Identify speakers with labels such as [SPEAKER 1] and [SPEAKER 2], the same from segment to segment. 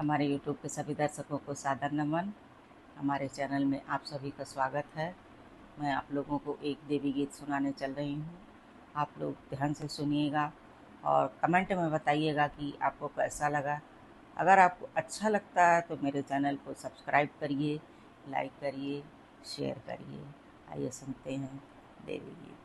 [SPEAKER 1] हमारे यूट्यूब के सभी दर्शकों को सादर नमन। हमारे चैनल में आप सभी का स्वागत है। मैं आप लोगों को एक देवी गीत सुनाने चल रही हूँ। आप लोग ध्यान से सुनिएगा और कमेंट में बताइएगा कि आपको कैसा लगा। अगर आपको अच्छा लगता है तो मेरे चैनल को सब्सक्राइब करिए, लाइक करिए, शेयर करिए। आइए सुनते हैं देवी गीत।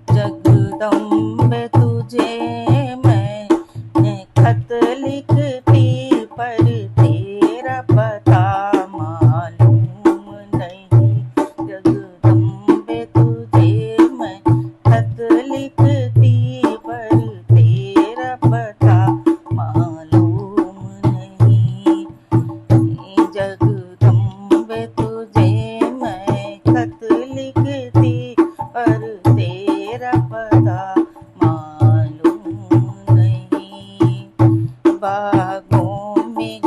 [SPEAKER 1] जगदम्बे तुझे मैंने खत लिखती, पर तेरा पता मालूम नहीं। जगदम्बे तुझे मैं खत लिखती, पर तेरा पता मालूम नहीं। जगदम्बे तुझे मैं खत लिखती, पर तेरा पता मालूम नहीं। बागों में